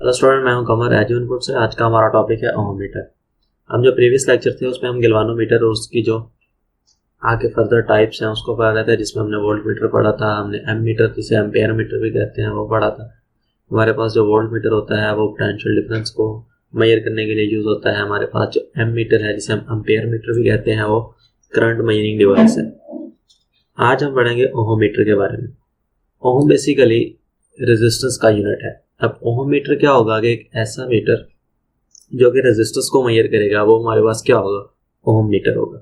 Hello student, मैं हूं कमर एजुनपुर से। आज का हमारा टॉपिक है ओहममीटर। हम जो प्रीवियस लेक्चर थे उसमें हम गैल्वानोमीटर और उसकी जो आगे फर्दर टाइप्स हैं उसको पढ़ा रहे थे, जिसमें हमने वोल्ट मीटर पढ़ा था, हमने एम मीटर जिसे एम्पेयर मीटर भी कहते हैं वो पढ़ा था। हमारे पास जो वोल्ट मीटर होता है वो पोटेंशियल डिफरेंस को मेजर करने के लिए यूज होता है। हमारे पास जो एम मीटर है जिसे हम एम्पेयर मीटर भी कहते हैं वो करंट मेजरिंग डिवाइस है। आज हम पढ़ेंगे ओहममीटर के बारे में। ओहम बेसिकली रेजिस्टेंस का यूनिट है। अब ओहममीटर क्या होगा कि एक ऐसा मीटर जो कि रेजिस्टेंस को मेजर करेगा, वो हमारे पास क्या होगा, ओहम मीटर होगा।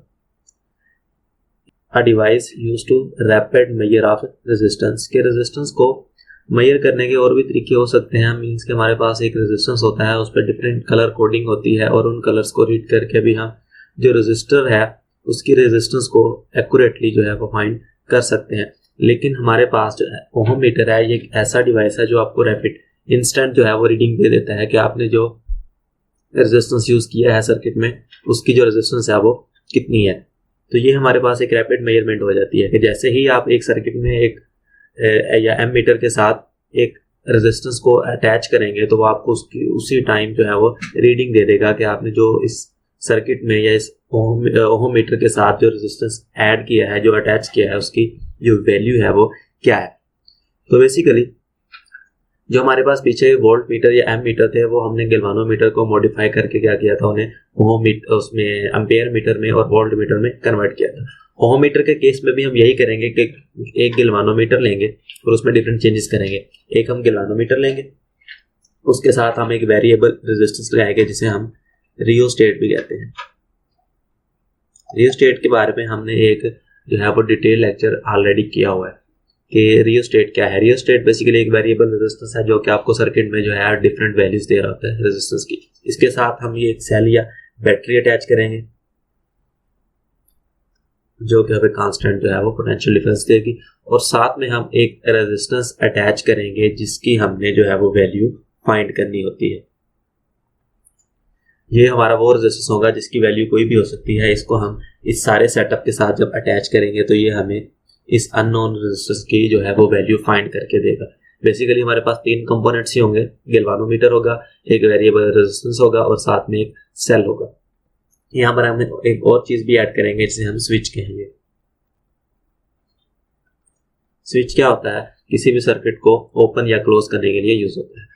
A device used to rapid measure of resistance के रेजिस्टेंस को मेजर करने के और भी तरीके हो सकते हैं। मींस के हमारे पास एक रेजिस्टेंस होता है, उस पर डिफरेंट कलर कोडिंग होती है और उन कलर्स को रीड करके भी हम जो रेजिस्टर है उसकी रेजिस्टेंस को एक्यूरेटली जो है वो फाइंड कर सकते हैं। लेकिन हमारे पास जो है ओहम मीटर है, ये एक ऐसा डिवाइस है जो आपको रैपिड इंस्टेंट जो है वो रीडिंग दे देता है कि आपने जो रेजिस्टेंस यूज किया है सर्किट में उसकी जो रेजिस्टेंस है वो कितनी है। तो ये हमारे पास एक रैपिड मेजरमेंट हो जाती है कि जैसे ही आप एक सर्किट में एक या एम मीटर के साथ एक रेजिस्टेंस को अटैच करेंगे तो वो आपको उसकी उसी टाइम जो है वो रीडिंग दे देगा कि आपने जो इस सर्किट में या इस ओहम मीटर के साथ जो रेजिस्टेंस ऐड किया है, जो अटैच किया है, उसकी जो वैल्यू है वो क्या है। तो बेसिकली जो हमारे पास पीछे वोल्ट मीटर या एम मीटर थे वो हमने गैल्वानोमीटर को मॉडिफाई करके क्या किया था, उन्हें ओहम मीटर उसमें एम्पेयर मीटर में और वोल्ट मीटर में कन्वर्ट किया था। ओहम मीटर के केस में भी हम यही करेंगे कि एक गैल्वानोमीटर लेंगे और उसमें डिफरेंट चेंजेस करेंगे। एक हम गैल्वानोमीटर लेंगे, उसके साथ हम एक वेरिएबल रेजिस्टेंस लगाएंगे जिसे हम रियोस्टेट भी कहते हैं। रियोस्टेट के बारे में हमने एक जो है वो डिटेल लेक्चर ऑलरेडी किया हुआ है कि रियोस्टेट क्या है। रियोस्टेट बेसिकली एक वेरिएबल रेजिस्टेंस है जो कि आपको सर्किट में जो है डिफरेंट वैल्यूज दे रहा होता है रेजिस्टेंस की। इसके साथ हम ये एक सेल या बैटरी अटैच करेंगे जो कि हमें कांस्टेंट जो है वो पोटेंशियल डिफरेंस देगी, और साथ में हम एक रेजिस्टेंस अटैच करेंगे जिसकी हमने जो है वो वैल्यू फाइंड करनी होती है। ये हमारा वो रेजिस्टेंस होगा जिसकी वैल्यू कोई भी हो सकती है। इसको हम इस सारे सेटअप के साथ जब अटैच करेंगे तो ये हमें इस अननोन रेजिस्टेंस की जो है वो वैल्यू फाइंड करके देगा। बेसिकली हमारे पास तीन कंपोनेंट्स ही होंगे, गैल्वानोमीटर होगा, एक वेरिएबल रेजिस्टेंस होगा और साथ में एक सेल होगा। यहाँ पर हम एक और चीज भी ऐड करेंगे जिसे हम स्विच कहेंगे। स्विच क्या होता है, किसी भी सर्किट को ओपन या क्लोज करने के लिए यूज होता है।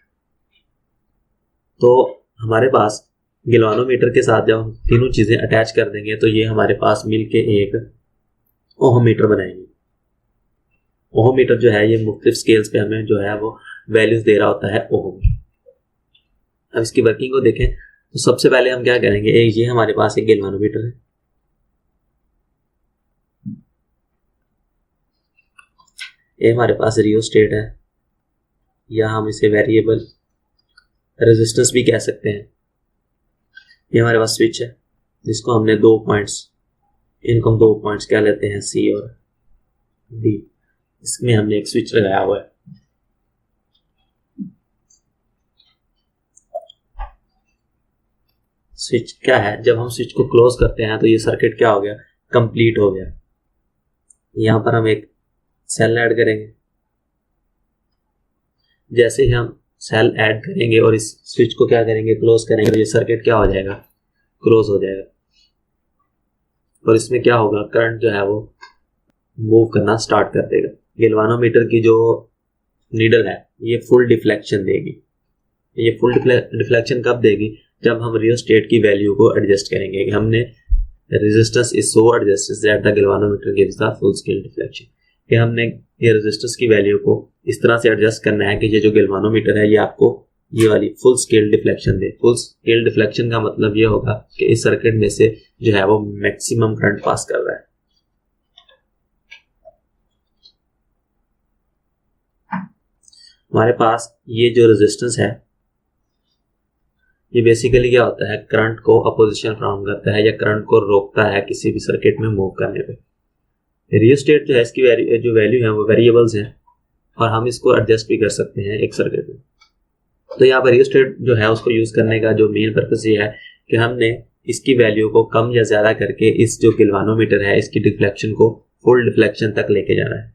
तो हमारे पास गैल्वानोमीटर के साथ जब हम तीनों चीजें अटैच कर देंगे तो ये हमारे पास मिलके एक ओहममीटर बनाएंगे। ओहममीटर जो है ये मुख्तलिफ स्केल्स पे हमें जो है वो वैल्यूज दे रहा होता है ओहम। अब इसकी वर्किंग को देखें तो सबसे पहले हम क्या करेंगे, एक ये हमारे पास एक गैल्वानोमीटर है, ये हमारे पास रियोस्टेट है या हम इसे वेरिएबल रेजिस्टेंस भी कह सकते हैं। ये हमारे पास स्विच है जिसको हमने दो पॉइंट्स, इनको हम दो पॉइंट्स क्या लेते हैं, सी और डी। इसमें हमने एक स्विच लगाया हुआ है। स्विच क्या है, जब हम स्विच को क्लोज करते हैं तो ये सर्किट क्या हो गया, कंप्लीट हो गया। यहां पर हम एक सेल ऐड करेंगे। जैसे ही हम सेल ऐड करेंगे और इस स्विच को क्या करेंगे, क्लोज करेंगे, तो ये सर्किट क्या हो जाएगा, क्लोज हो जाएगा। और इसमें क्या होगा, करंट जो है वो मूव करना स्टार्ट कर देगा। गैल्वानोमीटर की जो नीडल है ये फुल डिफ्लेक्शन देगी। ये फुल डिफ्लेक्शन कब देगी, जब हम रियोस्टेट की वैल्यू को एडजस्ट करेंगे कि हमने resistance is so adjusted that the galvanometer gives the full scale deflection, कि हमने ये रेजिस्टेंस की वैल्यू को इस तरह से एडजस्ट करना है कि ये जो गैल्वानोमीटर है ये आपको ये वाली फुल स्केल डिफ्लेक्शन दे। फुल स्केल डिफ्लेक्शन का मतलब ये होगा कि इस सर्किट में से जो है वो मैक्सिमम करंट पास कर रहा है। हमारे पास ये जो रेजिस्टेंस है ये बेसिकली क्या होता है, करंट को अपोजिशन फ्राहम करता है या करंट को रोकता है किसी भी सर्किट में मूव करने पे। रियोस्टेट जो है इसकी जो वैल्यू है वो वेरिएबल्स हैं और हम इसको एडजस्ट भी कर सकते हैं एक सर्किट में। तो यहाँ पर रियोस्टेट जो है उसको यूज करने का जो मेन पर्पस ये है कि हमने इसकी वैल्यू को कम या ज्यादा करके इस जो गैल्वानोमीटर है इसकी डिफ्लेक्शन को फुल डिफ्लेक्शन तक लेके जाना है।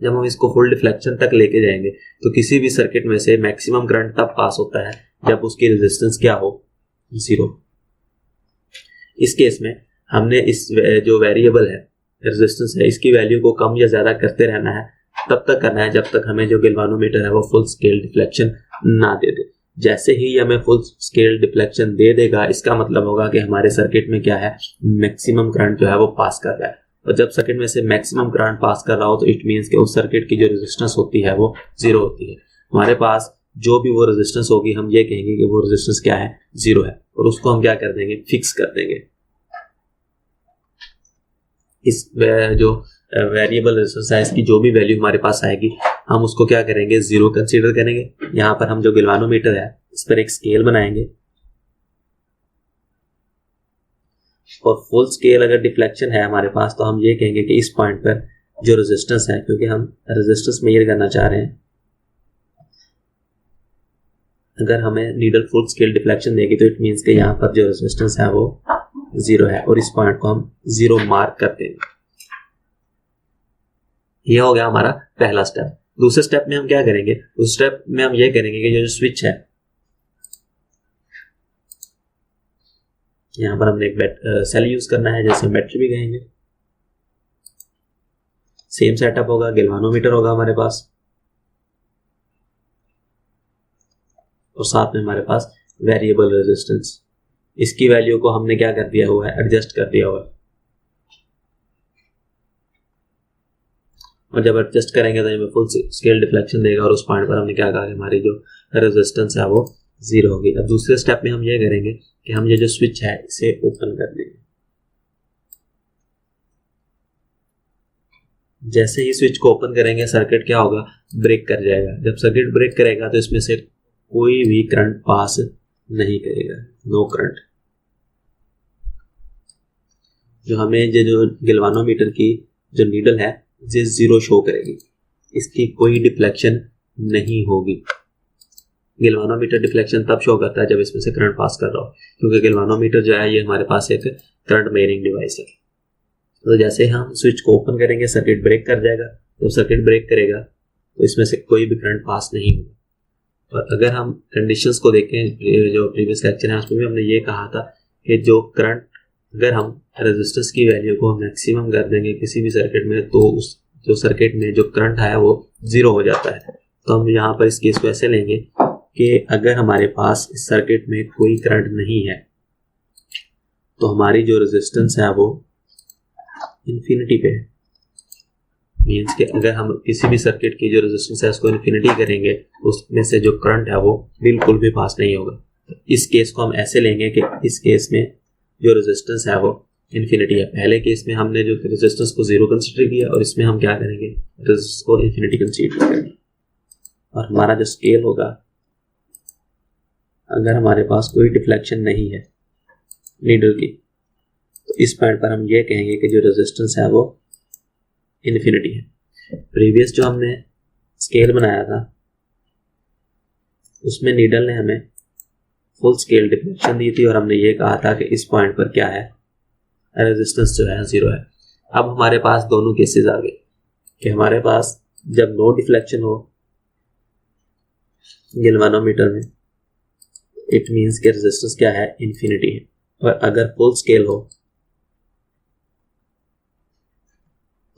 जब हम इसको फुल डिफ्लेक्शन तक लेके जाएंगे तो किसी भी सर्किट में से मैक्सिमम करंट तब पास होता है जब उसकी रेजिस्टेंस क्या हो, 0। इस केस में हमने इस जो वेरिएबल है रेजिस्टेंस है, इसकी वैल्यू को कम या ज्यादा करते रहना है, तब तक करना है जब तक हमें जो गैल्वानोमीटर है वो फुल स्केल डिफ्लेक्शन ना दे दे। जैसे ही हमें फुल स्केल डिफ्लेक्शन दे देगा, इसका मतलब होगा कि हमारे सर्किट में क्या है, मैक्सिमम करंट जो है वो पास कर रहा है। और जब सर्किट में से मैक्सिमम करंट पास कर रहा हो तो इट मीन्स कि उस सर्किट की जो रेजिस्टेंस होती है वो 0 होती है। हमारे पास जो भी वो रेजिस्टेंस होगी, हम ये कहेंगे कि वो रेजिस्टेंस क्या है, 0 है, और उसको हम क्या कर देंगे, फिक्स कर देंगे। इस जो वेरिएबल रेजिस्टेंस है, इसकी जो भी वैल्यू हमारे पास आएगी हम उसको क्या करेंगे, 0 कंसीडर करेंगे। यहाँ पर हम जो गैल्वानोमीटर है इस पर एक स्केल बनाएंगे, और फुल स्केल अगर डिफ्लेक्शन है हमारे पास तो हम ये कहेंगे कि इस पॉइंट पर जो रेजिस्टेंस है, क्योंकि हम रेजिस्टेंस मेजर करना चाह रहे हैं, अगर हमें नीडल फुल स्केल डिफ्लेक्शन देगी तो इट मीन्स कि यहाँ पर जो रेजिस्टेंस है वो 0 है, और इस पॉइंट को हम 0 मार्क कर देंगे। ये हो गया हमारा पहला स्टेप। दूसरे स्टेप में हम क्या करेंगे, उस स्टेप में हम ये करेंगे कि जो स्विच है, यहाँ पर हमने एक सेल यूज करना है, जैसे बैटरी भी कहेंगे। सेम सेटअप होगा, गैल्वानोमीटर होगा हमारे पास, और साथ में हमारे पास वेरिएबल रेजिस्टेंस। इसकी वैल्यू को हमने क्या कर दिया हुआ है, एडजस्ट कर दिया हुआ है, और जब एडजस्ट करेंगे तो हमें फुल स्केल डिफ्लेक्शन देगा, और उस पॉइंट पर हमने क्या कहा कि हमारी जो रेजिस्टेंस है वो 0 होगी। अब दूसरे स्टेप में हम ये करेंगे कि हम ये जो स्विच है इसे ओपन कर देंगे। जैसे ही स्विच को ओपन करेंगे सर्किट क्या होगा, ब्रेक कर जाएगा। जब सर्किट ब्रेक करेगा तो इसमें से कोई भी करंट पास नहीं करेगा, नो करंट। जो हमें जो गैल्वानोमीटर की जो नीडल है ये 0 शो करेगी, इसकी कोई डिफ्लेक्शन नहीं होगी। गैल्वानोमीटर डिफ्लेक्शन तब शो करता है जब इसमें से करंट पास कर रहा हो, क्योंकि गैल्वानोमीटर जो है ये हमारे पास एक करंट मेजरिंग डिवाइस है। तो जैसे हम स्विच को ओपन करेंगे सर्किट ब्रेक कर जाएगा, तो सर्किट ब्रेक करेगा तो इसमें से कोई भी करंट पास नहीं होगा। और अगर हम कंडीशंस को देखें, जो प्रीवियस लेक्चर है उसमें भी हमने ये कहा था कि जो करंट, अगर हम रेजिस्टेंस की वैल्यू को मैक्सिमम कर देंगे किसी भी सर्किट में तो उस जो सर्किट में जो करंट है वो 0 हो जाता है। तो हम यहाँ पर इस केस को ऐसे लेंगे कि अगर हमारे पास इस सर्किट में कोई करंट नहीं है तो हमारी जो रेजिस्टेंस है वो इन्फिनिटी पे है। मीन्स कि अगर हम किसी भी सर्किट की जो रेजिस्टेंस है उसको इन्फिनिटी करेंगे उसमें से जो करंट है वो बिल्कुल भी पास नहीं होगा। इस केस को हम ऐसे लेंगे कि इस केस में जो रेजिस्टेंस है वो इन्फिनिटी है। पहले केस में हमने जो रेजिस्टेंस को 0 कंसीडर किया, और इसमें हम क्या करेंगे, रेजिस्टेंस को इन्फिनिटी कंसीडर करेंगे। और हमारा जो स्केल होगा, अगर हमारे पास कोई डिफ्लेक्शन नहीं है नीडल की, तो इस पॉइंट पर हम ये कहेंगे कि जो रेजिस्टेंस है वो इन्फिनिटी है। प्रीवियस जो हमने स्केल बनाया था उसमें नीडल ने हमें फुल स्केल डिफ्लेक्शन दी थी, और हमने ये कहा था कि इस पॉइंट पर क्या है, रेजिस्टेंस जो है 0 है। अब हमारे पास दोनों केसेस आ गए कि हमारे पास जब नो डिफ्लेक्शन हो गैल्वानोमीटर में, इट मीन्स कि रेजिस्टेंस क्या है, इन्फिनिटी है। और अगर फुल स्केल हो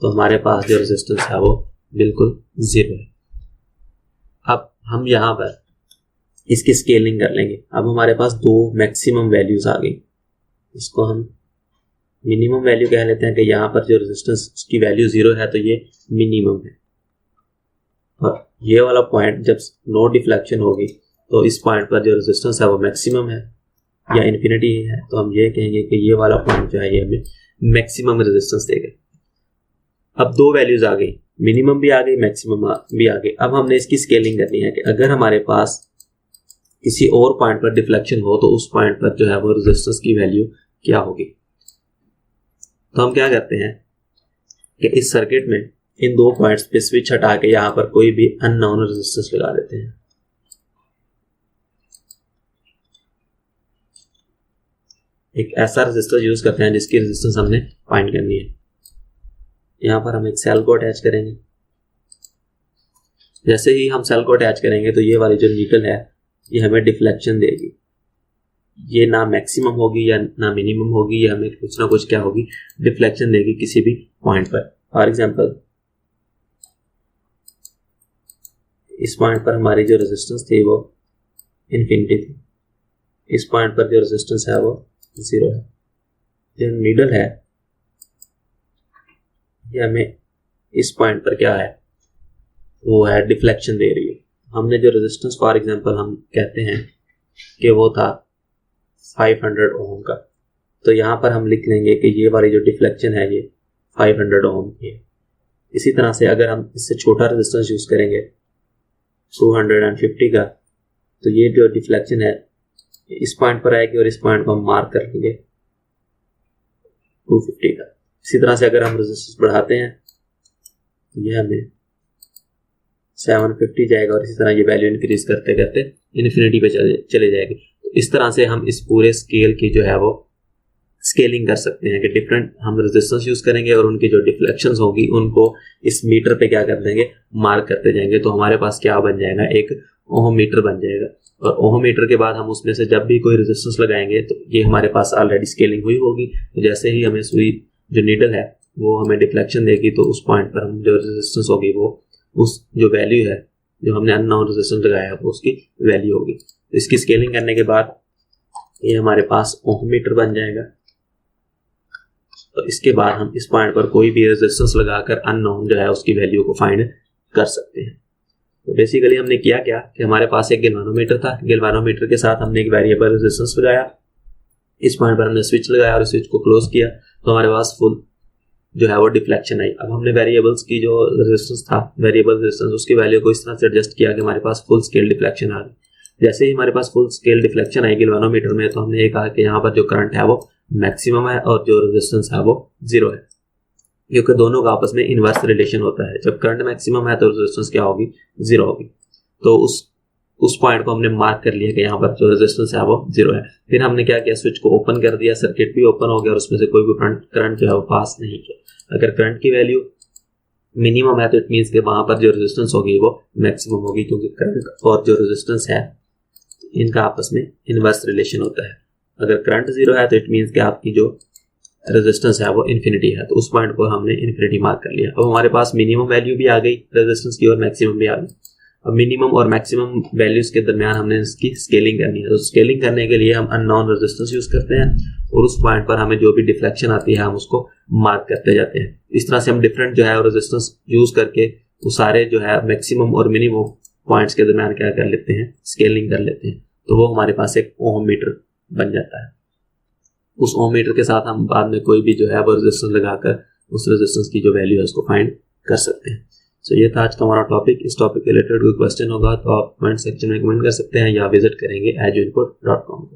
तो हमारे पास जो रेजिस्टेंस है वो बिल्कुल 0 है। अब हम यहाँ पर इसकी स्केलिंग कर लेंगे। अब हमारे पास दो मैक्सिमम वैल्यूज आ गई, इसको हम मिनिमम वैल्यू कह लेते हैं कि यहाँ पर जो रेजिस्टेंस की वैल्यू 0 है तो ये मिनिमम है, और ये वाला पॉइंट जब नो डिफ्लेक्शन होगी तो इस पॉइंट पर जो रेजिस्टेंस है वो मैक्सिमम है या इन्फिनिटी है, तो हम ये कहेंगे कि ये वाला पॉइंट जो है ये हमें मैक्सिमम रेजिस्टेंस देगा। अब दो वैल्यूज आ गई, मिनिमम भी आ गई, मैक्सिमम भी आ गई। अब हमने इसकी स्केलिंग करनी है कि अगर हमारे पास किसी और पॉइंट पर डिफ्लेक्शन हो तो उस पॉइंट पर जो है वो रेजिस्टेंस की वैल्यू क्या होगी। तो हम क्या करते हैं कि इस सर्किट में इन दो पॉइंट्स पे स्विच हटा के यहाँ पर कोई भी अननोन रेजिस्टेंस लगा देते हैं। एक ऐसा रेजिस्टर यूज करते हैं जिसकी रेजिस्टेंस हमने फाइंड करनी है। यहाँ पर हम एक सेल को अटैच करेंगे, जैसे ही हम सेल को अटैच करेंगे तो ये वाली जो नीडल है ये हमें डिफ्लेक्शन देगी, ये ना मैक्सिमम होगी या ना मिनिमम होगी, ये हमें कुछ ना कुछ क्या होगी, डिफ्लेक्शन देगी किसी भी पॉइंट पर। फॉर एग्जांपल इस पॉइंट पर हमारी जो रेजिस्टेंस थी वो इन्फिनिटी थी, इस पॉइंट पर जो रेजिस्टेंस है वो 0 है। जो नीडल है ये हमें इस पॉइंट पर क्या है, वो है डिफ्लेक्शन दे रही है। हमने जो रेजिस्टेंस फॉर एग्जांपल हम कहते हैं कि वो था 500 ओम का, तो यहाँ पर हम लिख लेंगे कि ये वाली जो डिफ्लेक्शन है ये 500 ओम की है। इसी तरह से अगर हम इससे छोटा रेजिस्टेंस यूज करेंगे 250 का, तो ये जो डिफ्लेक्शन है इस पॉइंट पर आएगी और इस पॉइंट को हम मार्क कर लेंगे 250 का। इसी तरह से अगर हम रेजिस्टेंस बढ़ाते हैं तो ये हमें 750 जाएगा और इसी तरह ये वैल्यू इंक्रीज करते करते इन्फिनिटी पे चले जाएगी। तो इस तरह से हम इस पूरे स्केल की जो है वो स्केलिंग कर सकते हैं कि डिफरेंट हम रेजिस्टेंस यूज करेंगे और उनकी जो डिफ्लेक्शंस होगी उनको इस मीटर पे क्या कर देंगे, मार्क करते जाएंगे। तो हमारे पास क्या बन जाएगा, एक ओहम मीटर बन जाएगा। और ओहम मीटर के बाद हम उसमें से जब भी कोई रेजिस्टेंस लगाएंगे तो ये हमारे पास ऑलरेडी स्केलिंग हुई होगी। तो जैसे ही हमें सुई जो नीडल है वो हमें डिफ्लेक्शन देगी तो उस पॉइंट पर हम जो रेजिस्टेंस होगी वो उस जो वैल्यू है जो हमने अननोन रेजिस्टेंस लगाया है वो उसकी वैल्यू होगी। तो इसकी स्केलिंग करने के बाद ये हमारे पास ओहम मीटर बन जाएगा। तो इसके बाद हम इस पॉइंट पर कोई भी रेजिस्टेंस लगाकर अननोन जो है उसकी वैल्यू को फाइंड कर सकते हैं। तो बेसिकली हमने किया क्या कि हमारे पास एक गैल्वानोमीटर था, गैल्वानोमीटर के साथ हमने एक वेरिएबल रेजिस्टेंस लगाया, इस पॉइंट पर हमने स्विच लगाया और स्विच को क्लोज किया तो हमारे पास फुल जो है वो डिफ्लेक्शन आई। अब हमने वेरिएबल्स की जो रेजिस्टेंस था, वेरिएबल रेजिस्टेंस, उसकी वैल्यू को इस तरह से एडजस्ट किया कि हमारे पास फुल स्केल डिफ्लेक्शन आ गई। जैसे ही हमारे पास फुल स्केल डिफ्लेक्शन आएगी गैल्वानोमीटर में तो हमने ये कहा कि यहाँ पर जो करंट है वो मैक्सिमम है और जो रेजिस्टेंस है वो 0 है, क्योंकि दोनों का आपस में इनवर्स रिलेशन होता है। जब करंट मैक्सिमम है तो रेजिस्टेंस क्या होगी, 0 होगी। तो उस पॉइंट को हमने मार्क कर लिया कि यहाँ पर जो रेजिस्टेंस है वो 0 है। फिर हमने क्या किया, स्विच को ओपन कर दिया, सर्किट भी ओपन हो गया और उसमें से कोई भी करंट जो है वो पास नहीं किया। अगर करंट की वैल्यू मिनिमम है तो इट मीन्स कि वहां पर जो रेजिस्टेंस होगी वो मैक्सिमम होगी, क्योंकि करंट और जो रेजिस्टेंस है इनका आपस में इनवर्स रिलेशन होता है। अगर करंट 0 है तो इट मीन्स कि आपकी जो रेजिस्टेंस है वो इन्फिनिटी है। तो उस पॉइंट को हमने इन्फिनिटी मार्क कर लिया। अब हमारे पास मिनिमम वैल्यू भी आ गई रेजिस्टेंस की और मैक्सिमम भी आ गई। अब मिनिमम और मैक्सिमम वैल्यूज के दरमियान हमने इसकी स्केलिंग करनी है। तो स्केलिंग करने के लिए हम अननोन रेजिस्टेंस यूज करते हैं और उस पॉइंट पर हमें जो भी डिफ्लेक्शन आती है हम उसको मार्क करते जाते हैं। इस तरह से हम डिफरेंट जो है रेजिस्टेंस यूज करके वो सारे जो है मैक्सिमम और मिनिमम पॉइंट्स के दरमियान क्या कर लेते हैं, स्केलिंग कर लेते हैं। तो वो हमारे पास एक ओहम मीटर बन जाता है। उस ओहम मीटर के साथ हम बाद में कोई भी जो है वो रेजिस्टेंस लगाकर उस रेजिस्टेंस की जो वैल्यू है उसको फाइंड कर सकते हैं। सो ये था आज का हमारा टॉपिक। इस टॉपिक के रिलेटेड कोई क्वेश्चन होगा तो आप कमेंट सेक्शन में कमेंट कर सकते हैं या विजिट करेंगे eduinput.com।